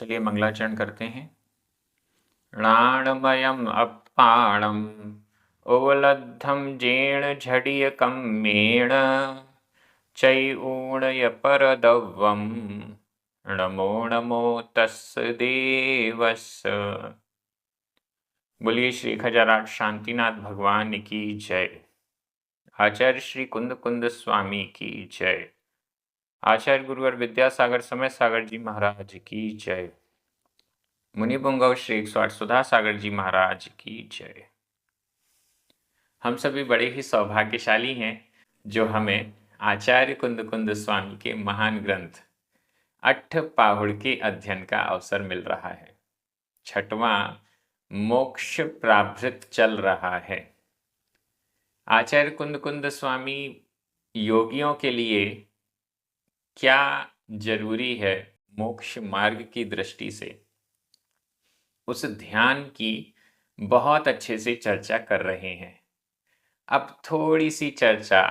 चलिए मंगलाचरण करते हैं। णाणमयम् अप्पाणम् ओलद्धं जेण झडियकम्मेण चैऊणयपरदव्वं नमो नमो तस्य देवस्य। बोलिए श्री खजाराट शांतिनाथ भगवान की जय। आचार्य श्री कुंद कुंद स्वामी की जय। आचार्य गुरुवर विद्यासागर समय सागर जी महाराज की जय। मुनि पुंगव श्री 108 सुधा सागर जी महाराज की जय। हम सभी बड़े ही सौभाग्यशाली हैं जो हमें आचार्य कुंद कुंद स्वामी के महान ग्रंथ अट्ठपाहुड़ के अध्ययन का अवसर मिल रहा है। छठवां मोक्ष प्राभृत चल रहा है। आचार्य कुंद कुंद स्वामी योगियों के लिए क्या जरूरी है मोक्ष मार्ग की दृष्टि से, उस ध्यान की बहुत अच्छे से चर्चा कर रहे हैं। अब थोड़ी सी चर्चा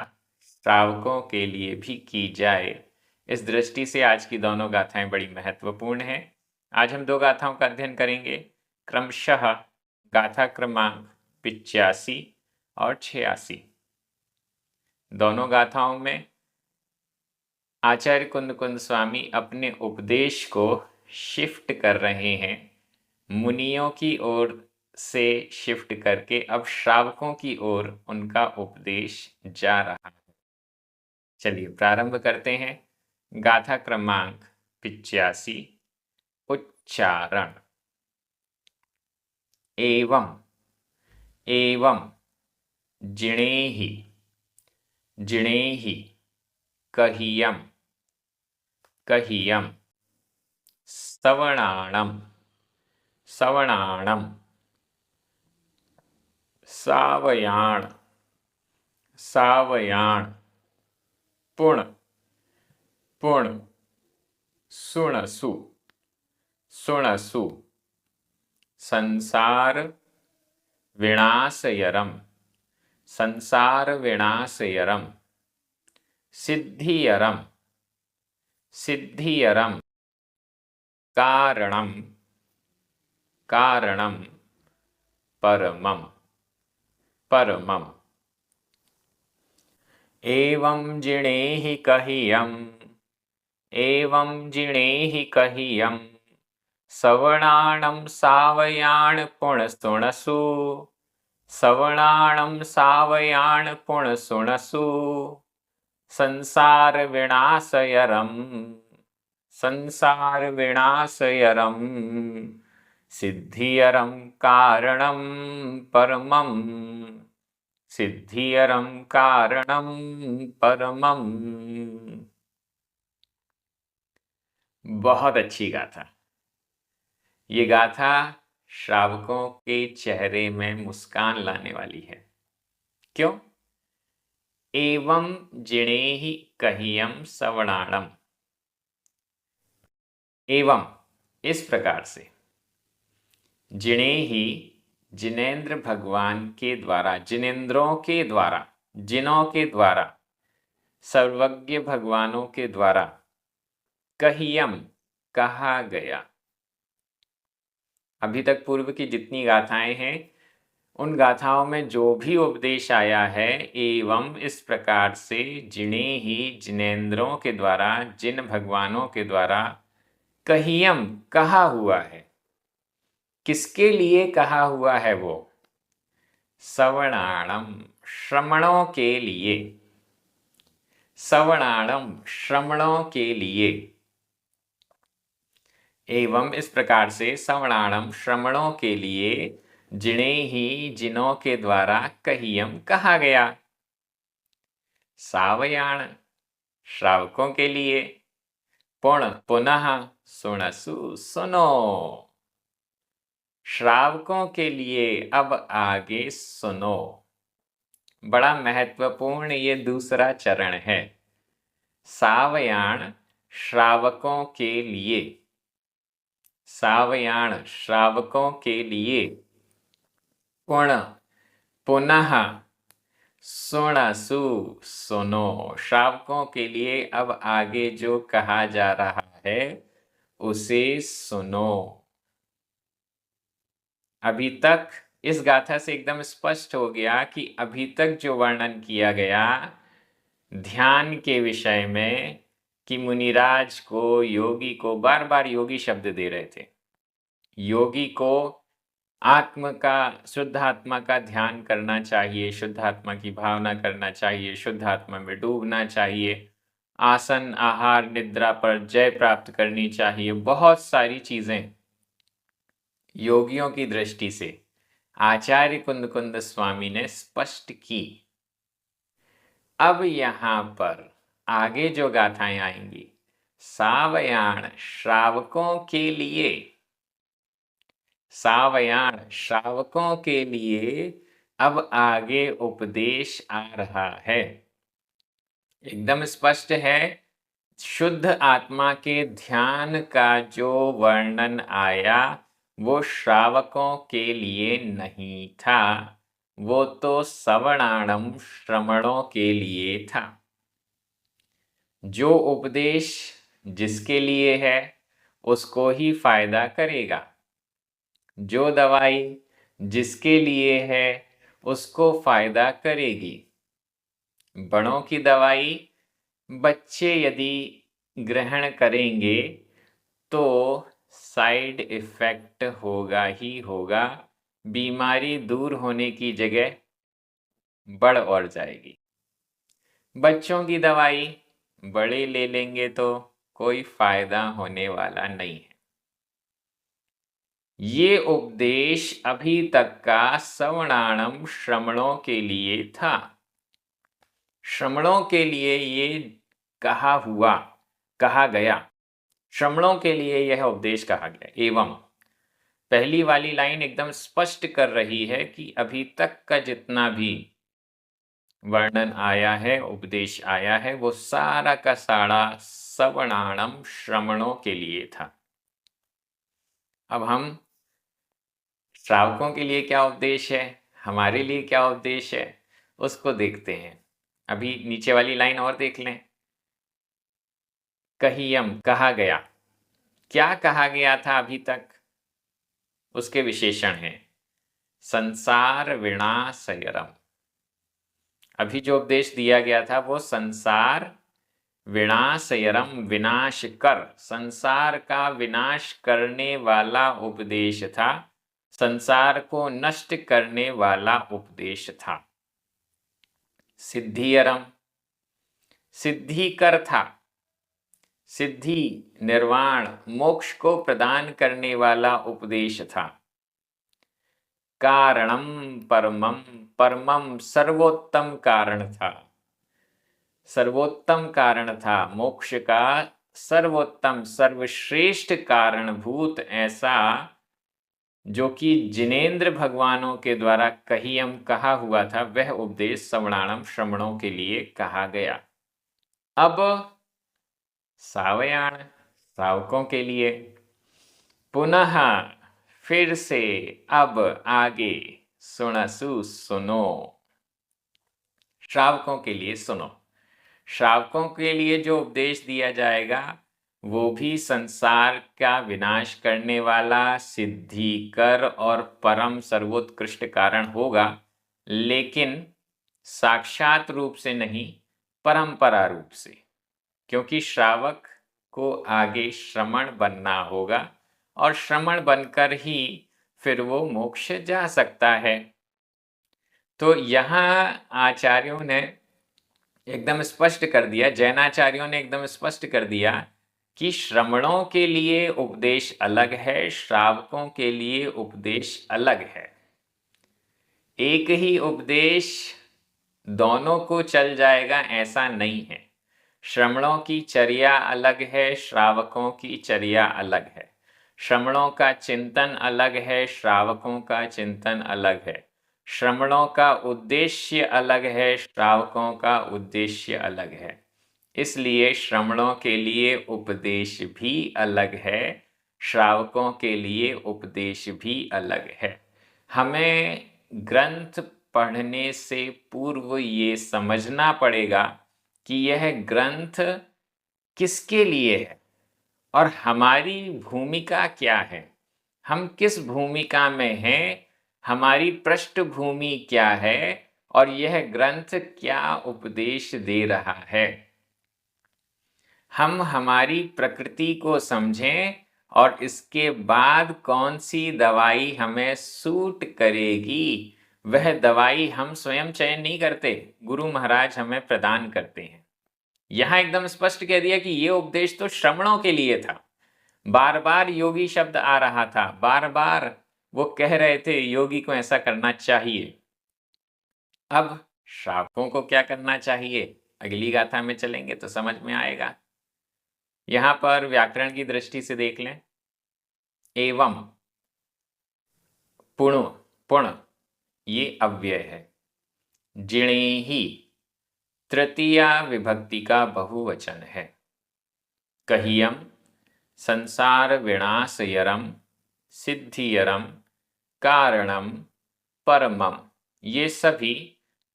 श्रावकों के लिए भी की जाए, इस दृष्टि से आज की दोनों गाथाएं बड़ी महत्वपूर्ण हैं। आज हम 2 गाथाओं का अध्ययन करेंगे, क्रमशः गाथा क्रमांक 85 और 86। दोनों गाथाओं में आचार्य कुंद कुंद स्वामी अपने उपदेश को शिफ्ट कर रहे हैं, मुनियों की ओर से शिफ्ट करके अब श्रावकों की ओर उनका उपदेश जा रहा है। चलिए प्रारंभ करते हैं। गाथा क्रमांक 85। उच्चारण। एवं एवं जिणेहि जिणेहि कहियम कहियम सवणाणम सवणाणम सावयाण सावयाण पुण पुण सुणसु सुणसु संसार विनाशयरम संसार विनाशयरम सिद्धियरम सिद्धियरम कारणम कारणम परमम परमम। एवं जिणेहि कहियम एवं जिणेहि कहियम सवणाणं सावयाण पुणसुणसु सवणाणं सावयाण पुणसुणसु संसार विनाशयरम संसार विनाशयरम सिद्धियरम कारणम परमम सिद्धियरम कारणम परमम। बहुत अच्छी गाथा। ये गाथा श्रावकों के चेहरे में मुस्कान लाने वाली है। क्यों? एवं जिणेहि कहियम सवणाणम। एवं इस प्रकार से, जिणेहि जिनेन्द्र भगवान के द्वारा, जिनेन्द्रों के द्वारा, जिनों के द्वारा, सर्वज्ञ भगवानों के द्वारा कहियम कहा गया। अभी तक पूर्व की जितनी गाथाएं हैं उन गाथाओं में जो भी उपदेश आया है, एवं इस प्रकार से जिणेहि जिनेन्द्रों के द्वारा, जिन भगवानों के द्वारा कहियम कहा हुआ है। किसके लिए कहा हुआ है वो? सवणाणम श्रमणों के लिए। सवणाणम श्रमणों के लिए। एवं इस प्रकार से सवणाणम श्रमणों के लिए जिणेहि जिनों के द्वारा कहियम कहा गया। सावयाण श्रावकों के लिए। पुनः सुणसु सुनो श्रावकों के लिए अब आगे सुनो। बड़ा महत्वपूर्ण ये दूसरा चरण है। सावयाण श्रावकों के लिए। सावयाण श्रावकों के लिए। पुनः सुणसु सुनो श्रावकों के लिए अब आगे जो कहा जा रहा है उसे सुनो। अभी तक इस गाथा से एकदम स्पष्ट हो गया कि अभी तक जो वर्णन किया गया ध्यान के विषय में कि मुनिराज को, योगी को, बार बार योगी शब्द दे रहे थे। योगी को आत्म का, शुद्ध आत्मा का ध्यान करना चाहिए, शुद्ध आत्मा की भावना करना चाहिए, शुद्ध आत्मा में डूबना चाहिए, आसन, आहार, निद्रा पर जय प्राप्त करनी चाहिए। बहुत सारी चीजें योगियों की दृष्टि से आचार्य कुंद कुंद स्वामी ने स्पष्ट की। अब यहां पर आगे जो गाथाएं आएंगी, सावयाण श्रावकों के लिए, सावयाण श्रावकों के लिए अब आगे उपदेश आ रहा है। एकदम स्पष्ट है, शुद्ध आत्मा के ध्यान का जो वर्णन आया वो श्रावकों के लिए नहीं था, वो तो सवणाणम श्रमणों के लिए था। जो उपदेश जिसके लिए है उसको ही फायदा करेगा, जो दवाई जिसके लिए है उसको फायदा करेगी। बड़ों की दवाई बच्चे यदि ग्रहण करेंगे तो साइड इफेक्ट होगा ही होगा, बीमारी दूर होने की जगह बढ़ और जाएगी। बच्चों की दवाई बड़े ले लेंगे तो कोई फायदा होने वाला नहीं है। ये उपदेश अभी तक का सवणाणम श्रमणों के लिए था। श्रमणों के लिए ये कहा गया, श्रमणों के लिए यह उपदेश कहा गया। एवं पहली वाली लाइन एकदम स्पष्ट कर रही है कि अभी तक का जितना भी वर्णन आया है, उपदेश आया है, वो सारा का सारा सवणाणम श्रमणों के लिए था। अब हम श्रावकों के लिए क्या उपदेश है, हमारे लिए क्या उपदेश है, उसको देखते हैं। अभी नीचे वाली लाइन और देख लें। कहियम कहा गया, क्या कहा गया था अभी तक, उसके विशेषण हैं संसार विनाशयरम। अभी जो उपदेश दिया गया था वो संसार विनाशयरम, विनाश कर, संसार का विनाश करने वाला उपदेश था, संसार को नष्ट करने वाला उपदेश था। सिद्धियरम, सिद्धिकर था, सिद्धि, निर्वाण, मोक्ष को प्रदान करने वाला उपदेश था। कारणम परमम, परमम सर्वोत्तम कारण था, सर्वोत्तम कारण था, मोक्ष का सर्वोत्तम सर्वश्रेष्ठ कारणभूत, ऐसा जो कि जिनेंद्र भगवानों के द्वारा कहियम कहा हुआ था, वह उपदेश सवणाणम श्रमणों के लिए कहा गया। अब सावयाण सावकों के लिए पुनः फिर से अब आगे सुनसु सुनो, श्रावकों के लिए सुनो। श्रावकों के लिए जो उपदेश दिया जाएगा वो भी संसार का विनाश करने वाला, सिद्धिकर और परम सर्वोत्कृष्ट कारण होगा, लेकिन साक्षात रूप से नहीं, परंपरा रूप से, क्योंकि श्रावक को आगे श्रमण बनना होगा और श्रमण बनकर ही फिर वो मोक्ष जा सकता है। तो यहाँ आचार्यों ने एकदम स्पष्ट कर दिया, जैनाचार्यों ने एकदम स्पष्ट कर दिया कि श्रमणों के लिए उपदेश अलग है, श्रावकों के लिए उपदेश अलग है। एक ही उपदेश दोनों को चल जाएगा ऐसा नहीं है। श्रमणों की चर्या अलग है, श्रावकों की चर्या अलग है। श्रमणों का चिंतन अलग है, श्रावकों का चिंतन अलग है। श्रमणों का उद्देश्य अलग है, श्रावकों का उद्देश्य अलग है। इसलिए श्रमणों के लिए उपदेश भी अलग है, श्रावकों के लिए उपदेश भी अलग है। हमें ग्रंथ पढ़ने से पूर्व ये समझना पड़ेगा कि यह ग्रंथ किसके लिए है, और हमारी भूमिका क्या है, हम किस भूमिका में हैं, हमारी पृष्ठभूमि क्या है और यह ग्रंथ क्या उपदेश दे रहा है। हम हमारी प्रकृति को समझें और इसके बाद कौन सी दवाई हमें सूट करेगी, वह दवाई हम स्वयं चयन नहीं करते, गुरु महाराज हमें प्रदान करते हैं। यहां एकदम स्पष्ट कह दिया कि ये उपदेश तो श्रमणों के लिए था। बार बार योगी शब्द आ रहा था, बार बार वो कह रहे थे योगी को ऐसा करना चाहिए। अब श्रावकों को क्या करना चाहिए, अगली गाथा में चलेंगे तो समझ में आएगा। यहां पर व्याकरण की दृष्टि से देख लें। एवं पुण पुण ये अव्यय है। जिणे ही तृतीया विभक्ति का बहुवचन है। कहियम संसार विनाशयरम सिद्धियरम कारणम परमम, ये सभी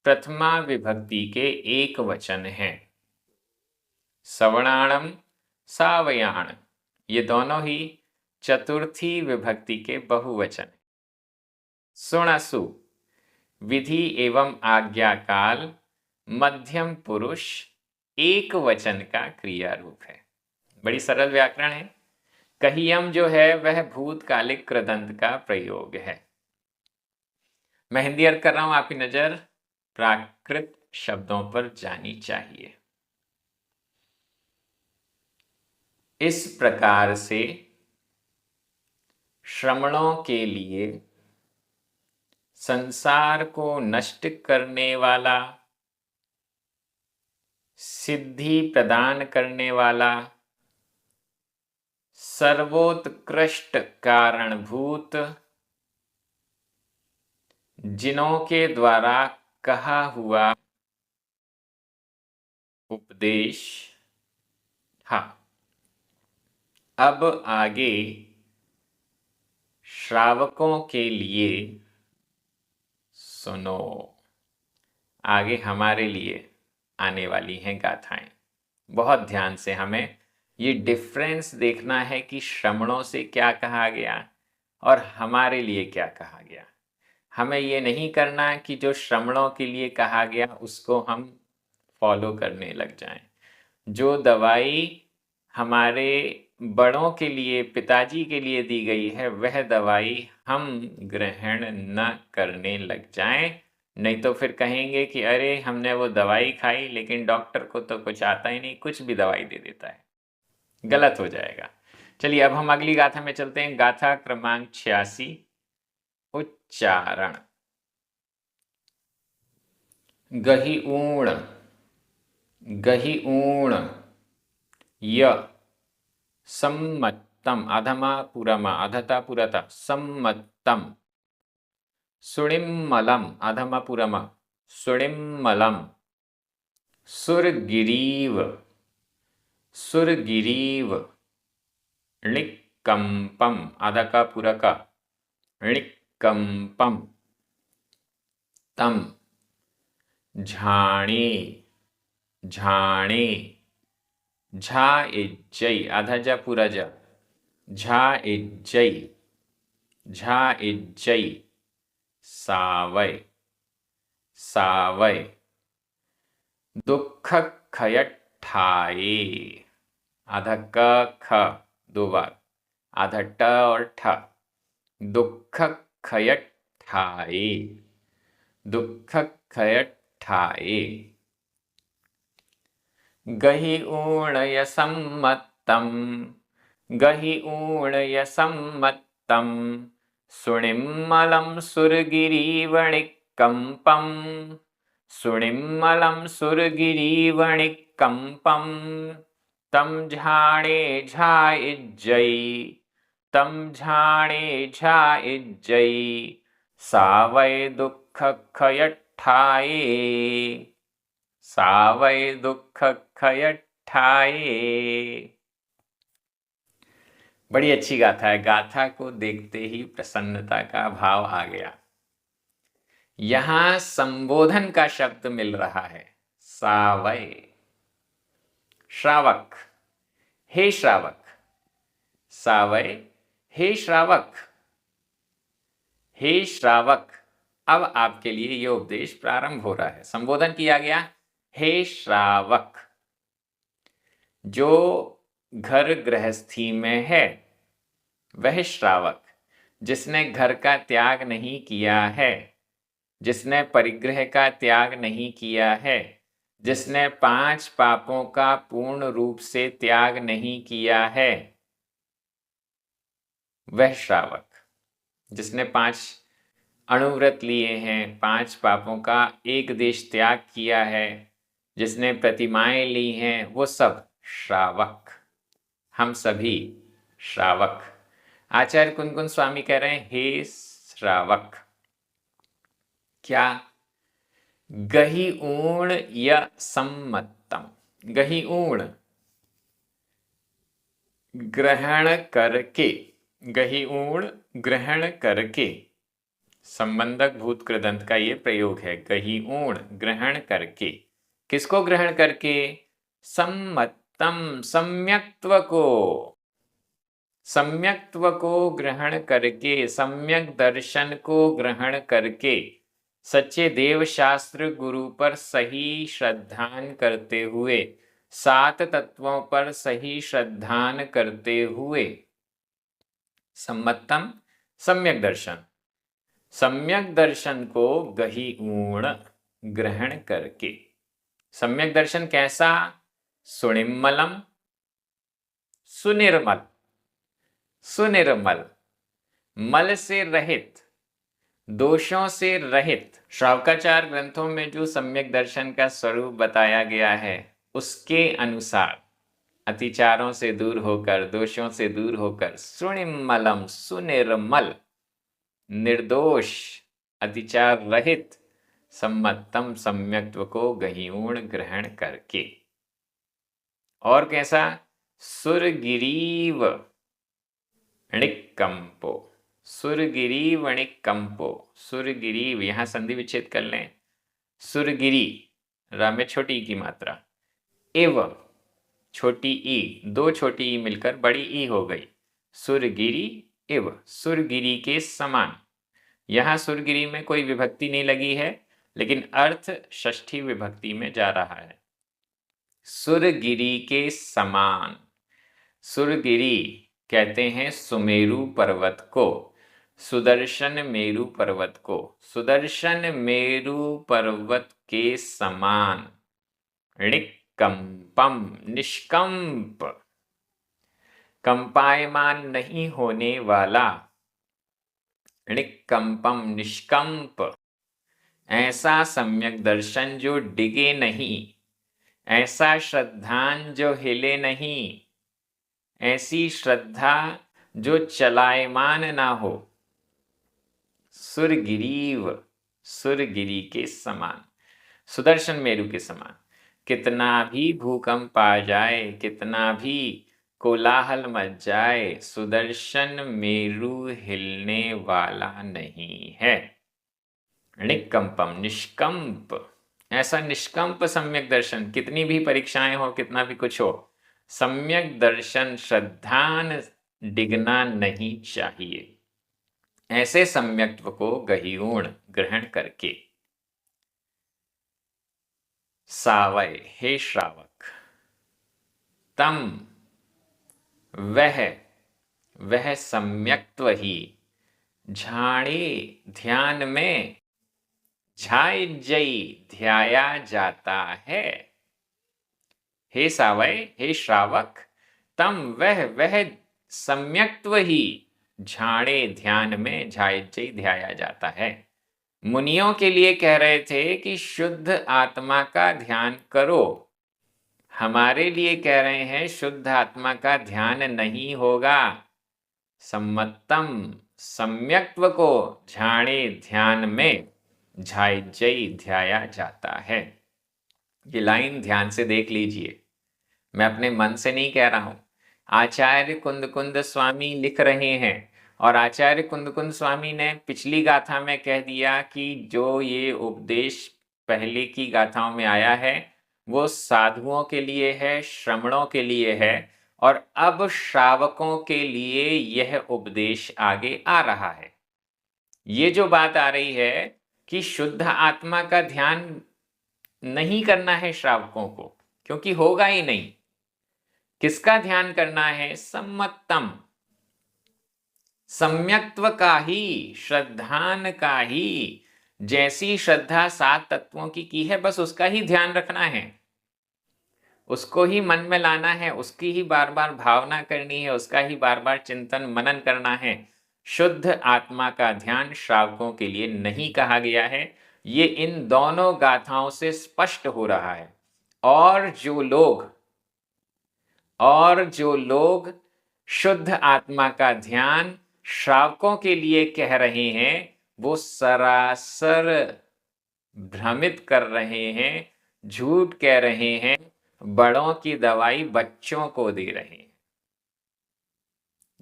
प्रथमा विभक्ति के एक वचन हैं। सवर्णाणम सावयाण, ये दोनों ही चतुर्थी विभक्ति के बहुवचन। सुणसु विधि एवं आज्ञा काल मध्यम पुरुष एक वचन का क्रिया रूप है। बड़ी सरल व्याकरण है। कहियम जो है वह भूतकालिक कृदंत का प्रयोग है। मैं हिंदी अर्थ कर रहा हूं, आपकी नजर प्राकृत शब्दों पर जानी चाहिए। इस प्रकार से श्रमणों के लिए संसार को नष्ट करने वाला, सिद्धि प्रदान करने वाला, सर्वोत्कृष्ट कारणभूत, जिनों के द्वारा कहा हुआ उपदेश। हाँ, अब आगे श्रावकों के लिए सुनो, आगे हमारे लिए आने वाली हैं गाथाएं। बहुत ध्यान से हमें ये डिफरेंस देखना है कि श्रमणों से क्या कहा गया और हमारे लिए क्या कहा गया। हमें ये नहीं करना कि जो श्रमणों के लिए कहा गया उसको हम फॉलो करने लग जाएं। जो दवाई हमारे बड़ों के लिए, पिताजी के लिए दी गई है, वह दवाई हम ग्रहण न करने लग जाएं। नहीं तो फिर कहेंगे कि अरे हमने वो दवाई खाई लेकिन डॉक्टर को तो कुछ आता ही नहीं, कुछ भी दवाई दे देता है, गलत हो जाएगा। चलिए अब हम अगली गाथा में चलते हैं। गाथा क्रमांक 86, उच्चारण। गहि ऊण, गहि ऊण य सम्मत्तम, अधमा पुरमा, अधता पुरता, सम्मत्तम, सुणिम्मलम, अधमा पुरमा, सुणिम्मलम, सुरगिरीव, सुरगिरीव, णिक्कंपम, अधका पुरका, णिक्कंपम, तम, झाणे, झाणे, झा इज्जै, अधजा पुरजा, झा इज्जै, झा इज्जै, सावय, सावय, दुःख खयट्ठाये, आधा क ख, दो बार, आधा ट और ठ, दुःख खयट्ठाये, दुःख खयट्ठाये। गहि ऊणय सम्मत्तम, गहि ऊणय सम्मत्तम, सुणिम्मलं सुरगिरीवणिक्कंपम, सुणिम्मलं सुरगिरीवणिक्कंपम, तं झाणे झा इज्जै, तं झाणे झा इज्जै, सावय दुःख खयट्ठाये, सावय दुःख खयट्ठाये। बड़ी अच्छी गाथा है। गाथा को देखते ही प्रसन्नता का भाव आ गया। यहां संबोधन का शब्द मिल रहा है, सावय, श्रावक, हे श्रावक, सावय, हे श्रावक, हे श्रावक। अब आपके लिए ये उपदेश प्रारंभ हो रहा है। संबोधन किया गया, हे श्रावक। जो घर गृहस्थी में है वह श्रावक, जिसने घर का त्याग नहीं किया है, जिसने परिग्रह का त्याग नहीं किया है, जिसने 5 पापों का पूर्ण रूप से त्याग नहीं किया है, वह श्रावक। जिसने 5 अणुव्रत लिए हैं, 5 पापों का एक देश त्याग किया है, जिसने प्रतिमाएं ली हैं, वो सब श्रावक। हम सभी श्रावक। आचार्य कुंदकुंद स्वामी कह रहे हैं, हे श्रावक। क्या? गहि ऊण य सम्मतम। गहि ऊण ग्रहण करके, गहि ऊण ग्रहण करके, संबंधक भूत कृदंत का ये प्रयोग है। गहि ऊण ग्रहण करके, किसको ग्रहण करके? सम्मतम, सम्यक्त्व को, सम्यक्त्व को ग्रहण करके, सम्यक दर्शन को ग्रहण करके, सच्चे देव शास्त्र गुरु पर सही श्रद्धान करते हुए, 7 तत्वों पर सही श्रद्धान करते हुए, सम्मतम सम्यक दर्शन, सम्यक दर्शन को गहि ऊण ग्रहण करके। सम्यक दर्शन कैसा? सुनिर्मलम, सुनिर्मल, सुनिर्मल, मल से रहित, दोषों से रहित। श्रावकाचार ग्रंथों में जो सम्यक दर्शन का स्वरूप बताया गया है, उसके अनुसार अतिचारों से दूर होकर, दोषों से दूर होकर, सुनिर्मलम, सुनिर्मल, निर्दोष, अतिचार रहित, सम्मतम सम्यक्त्व को गहि ऊण ग्रहण करके। और कैसा? सुरगिरीव णिक्कंपो, सुरगिरीव णिक्कंपो। सुरगिरीव, यहां संधि विच्छेद कर लें। सुरगिरी, रा में छोटी ई की मात्रा, एव छोटी ई, 2 छोटी ई मिलकर बड़ी ई हो गई। सुरगिरी एव, सुरगिरी के समान। यहां सुरगिरी में कोई विभक्ति नहीं लगी है, लेकिन अर्थ षष्ठी विभक्ति में जा रहा है। सुरगिरी के समान। सुरगिरी कहते हैं सुमेरु पर्वत को, सुदर्शन मेरु पर्वत को। सुदर्शन मेरु पर्वत के समान। णिक्कंपम, निष्कंप, कंपायमान नहीं होने वाला। णिक्कंपम, निष्कंप, ऐसा सम्यक दर्शन जो डिगे नहीं, ऐसा श्रद्धान जो हिले नहीं, ऐसी श्रद्धा जो चलायमान ना हो। सुरगिरीव, सुरगिरी के समान, सुदर्शन मेरु के समान। कितना भी भूकंप आ जाए, कितना भी कोलाहल मच जाए, सुदर्शन मेरु हिलने वाला नहीं है। णिक्कंपम, निष्कंप, ऐसा निष्कंप सम्यक दर्शन, कितनी भी परीक्षाएं हो, कितना भी कुछ हो, सम्यक दर्शन श्रद्धान डिगना नहीं चाहिए। ऐसे सम्यक्त्व को गहि ऊण ग्रहण करके। सावय, हे श्रावक। तम, वह सम्यक्त्व ही झाणे ध्यान में, झायजई ध्याया जाता है। हे सावय, हे श्रावक। तम, वह सम्यक्त्व ही झाणे ध्यान में, झायजई ध्याया जाता है। मुनियों के लिए कह रहे थे कि शुद्ध आत्मा का ध्यान करो। हमारे लिए कह रहे हैं शुद्ध आत्मा का ध्यान नहीं होगा। सम्मतम सम्यक्त्व को झाणे ध्यान में, झायजई ध्याया जाता है। ये लाइन ध्यान से देख लीजिए, मैं अपने मन से नहीं कह रहा हूं। आचार्य कुंदकुंद स्वामी लिख रहे हैं, और आचार्य कुंदकुंद स्वामी ने पिछली गाथा में कह दिया कि जो ये उपदेश पहले की गाथाओं में आया है वो साधुओं के लिए है, श्रमणों के लिए है, और अब श्रावकों के लिए यह उपदेश आगे आ रहा है। ये जो बात आ रही है कि शुद्ध आत्मा का ध्यान नहीं करना है श्रावकों को, क्योंकि होगा ही नहीं। किसका ध्यान करना है? सम्मतम, सम्यक्त्व का ही, श्रद्धान का ही। जैसी श्रद्धा 7 तत्वों की है, बस उसका ही ध्यान रखना है, उसको ही मन में लाना है, उसकी ही बार बार भावना करनी है, उसका ही बार बार चिंतन मनन करना है। शुद्ध आत्मा का ध्यान श्रावकों के लिए नहीं कहा गया है। ये इन दोनों गाथाओं से स्पष्ट हो रहा है। और जो लोग शुद्ध आत्मा का ध्यान श्रावकों के लिए कह रहे हैं, वो सरासर भ्रमित कर रहे हैं, झूठ कह रहे हैं, बड़ों की दवाई बच्चों को दे रहे हैं,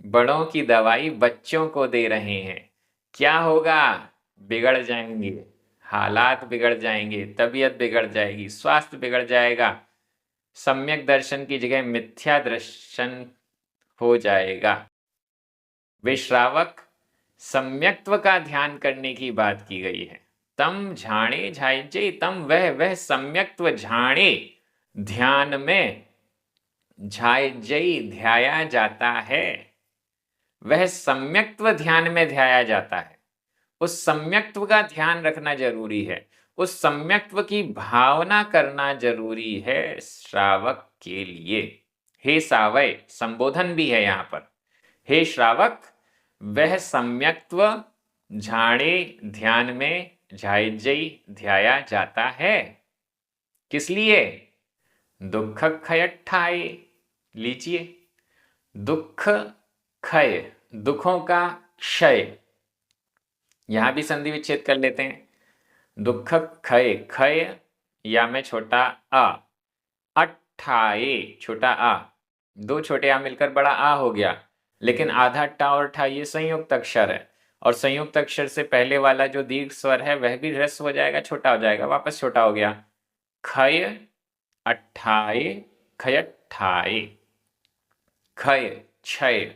बड़ों की दवाई बच्चों को दे रहे हैं। क्या होगा? बिगड़ जाएंगे, हालात बिगड़ जाएंगे, तबीयत बिगड़ जाएगी, स्वास्थ्य बिगड़ जाएगा, सम्यक दर्शन की जगह मिथ्या दर्शन हो जाएगा। वे श्रावक सम्यक्त्व का ध्यान करने की बात की गई है। तम झाणे झाइजे, तम वह सम्यक्त्व झाणे, ध्यान में झाइजई ध्याया जाता है, वह सम्यक्त्व ध्यान में ध्याया जाता है। उस सम्यक्त्व का ध्यान रखना जरूरी है, उस सम्यक्त्व की भावना करना जरूरी है श्रावक के लिए। हे सावय, संबोधन भी है यहां पर। हे श्रावक, वह सम्यक्त्व झाणे, ध्यान में झाइजई ध्याया जाता है। किस लिए? दुख क्षयठाय। लीजिए, दुख क्षय, दुखों का क्षय। यहां भी संधि विच्छेद कर लेते हैं। दुख क्षय, क्षय या में छोटा आ, अठाए छोटा आ, दो छोटे आ मिलकर बड़ा आ हो गया। लेकिन आधा टा और ठा ये संयुक्त अक्षर है, और संयुक्त अक्षर से पहले वाला जो दीर्घ स्वर है वह भी ह्रस्व हो जाएगा, छोटा हो जाएगा, वापस छोटा हो गया। क्षय अठाए, क्षयठाए, क्षय क्षय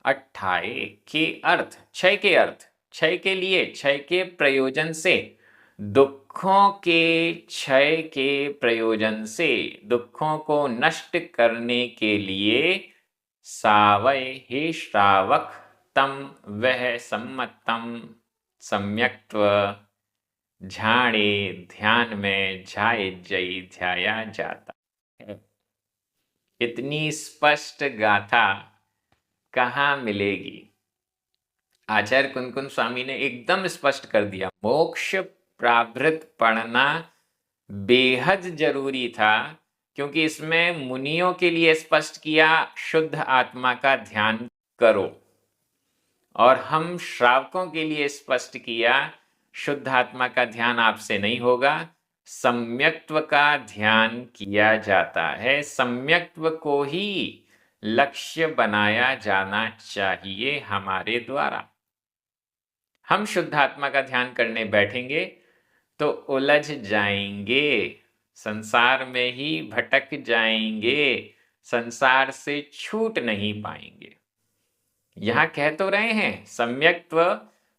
अठाए के अर्थ, क्षय के अर्थ, क्षय के लिए, क्षय के प्रयोजन से, दुखों के क्षय के प्रयोजन से, दुखों को नष्ट करने के लिए सावय, हे श्रावक, तम वह सम्मतम सम्यक्त्व झाणे, ध्यान में झाइजई ध्याया जाता है। इतनी स्पष्ट गाथा कहाँ मिलेगी? आचार्य कुनकुन स्वामी ने एकदम स्पष्ट कर दिया। मोक्ष प्रावृत पढ़ना बेहद जरूरी था, क्योंकि इसमें मुनियों के लिए स्पष्ट किया शुद्ध आत्मा का ध्यान करो, और हम श्रावकों के लिए स्पष्ट किया शुद्ध आत्मा का ध्यान आपसे नहीं होगा, सम्यक्त्व का ध्यान किया जाता है। सम्यक्त्व को ही लक्ष्य बनाया जाना चाहिए हमारे द्वारा। हम शुद्ध आत्मा का ध्यान करने बैठेंगे तो उलझ जाएंगे, संसार में ही भटक जाएंगे, संसार से छूट नहीं पाएंगे। यहां कह तो रहे हैं सम्यक्त्व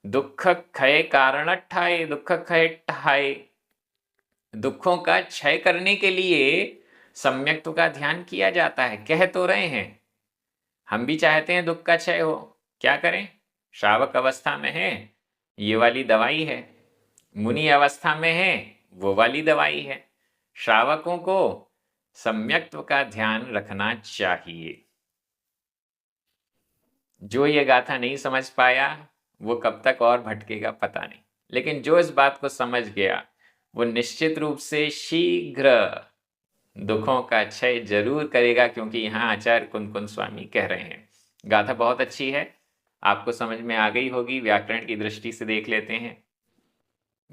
दुख क्षय कारणठाय, दुख क्षय ठाय, दुखों का क्षय करने के लिए सम्यक्त्व का ध्यान किया जाता है, कह तो रहे हैं। हम भी चाहते हैं दुख का क्षय हो, क्या करें? श्रावक अवस्था में है, ये वाली दवाई है, मुनि अवस्था में है, वो वाली दवाई है। श्रावकों को सम्यक्त्व का ध्यान रखना चाहिए। जो ये गाथा नहीं समझ पाया वो कब तक और भटकेगा पता नहीं, लेकिन जो इस बात को समझ गया वो निश्चित रूप से शीघ्र दुखों का क्षय जरूर करेगा, क्योंकि यहाँ आचार्य कुनकुन स्वामी कह रहे हैं। गाथा बहुत अच्छी है, आपको समझ में आ गई होगी। व्याकरण की दृष्टि से देख लेते हैं।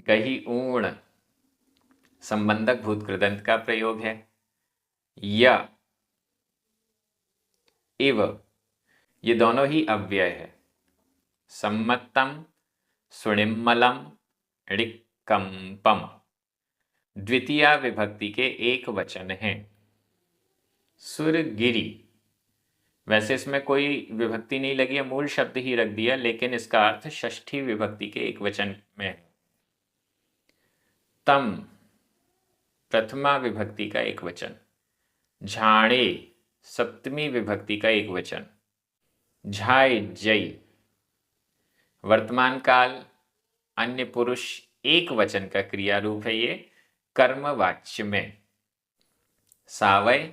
गही ऊण संबंधक भूत कृदंत का प्रयोग है। य इव ये दोनों ही अव्यय है। सम्मतम सुणिम्मलम ऋक्कंपम द्वितीया विभक्ति के एक वचन हैं। सुरगिरी वैसे इसमें कोई विभक्ति नहीं लगी है, मूल शब्द ही रख दिया, लेकिन इसका अर्थ षष्ठी विभक्ति के एक वचन में है। तम प्रथमा विभक्ति का एक वचन, झाड़े सप्तमी विभक्ति का एक वचन, झाय जय वर्तमान काल अन्य पुरुष एक वचन का क्रिया रूप है ये कर्मवाच्य में। सावय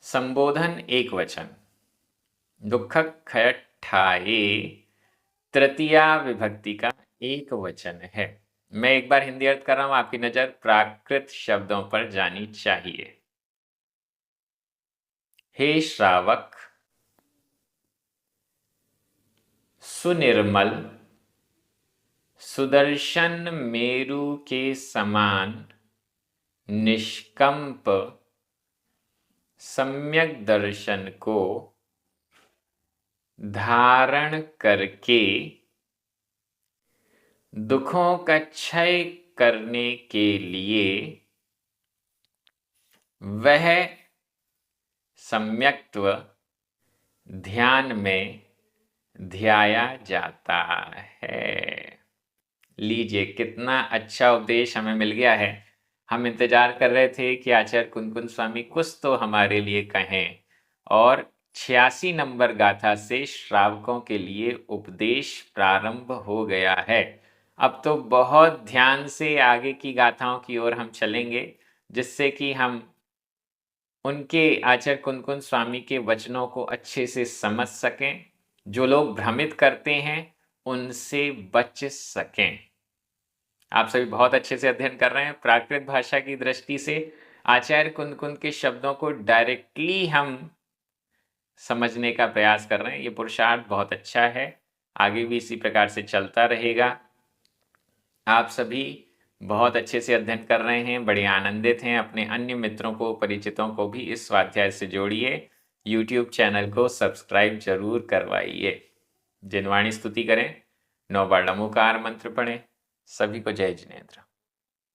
संबोधन एक वचन, दुख खयठाए तृतीया विभक्ति का एक वचन है। मैं एक बार हिंदी अर्थ कर रहा हूं, आपकी नजर प्राकृत शब्दों पर जानी चाहिए। हे श्रावक, सुनिर्मल सुदर्शन मेरु के समान निष्कंप सम्यक दर्शन को धारण करके दुखों का क्षय करने के लिए वह सम्यक्त्व ध्यान में ध्याया जाता है। लीजिए, कितना अच्छा उपदेश हमें मिल गया है। हम इंतजार कर रहे थे कि आचार्य कुनकुन स्वामी कुछ तो हमारे लिए कहें, और 86 नंबर गाथा से श्रावकों के लिए उपदेश प्रारंभ हो गया है। अब तो बहुत ध्यान से आगे की गाथाओं की ओर हम चलेंगे, जिससे कि हम उनके आचार्य कुनकुन स्वामी के वचनों को अच्छे से समझ सकें, जो लोग भ्रमित करते हैं उनसे बच सकें। आप सभी बहुत अच्छे से अध्ययन कर रहे हैं। प्राकृत भाषा की दृष्टि से आचार्य कुनकुन के शब्दों को डायरेक्टली हम समझने का प्रयास कर रहे हैं। ये पुरुषार्थ बहुत अच्छा है, आगे भी इसी प्रकार से चलता रहेगा। आप सभी बहुत अच्छे से अध्ययन कर रहे हैं, बड़े आनंदित हैं। अपने अन्य मित्रों को, परिचितों को भी इस स्वाध्याय से जोड़िए। YouTube चैनल को सब्सक्राइब जरूर करवाइए। जिनवाणी स्तुति करें, 9 बार नमोकार मंत्र पढ़ें। सभी को जय जिनेंद्र।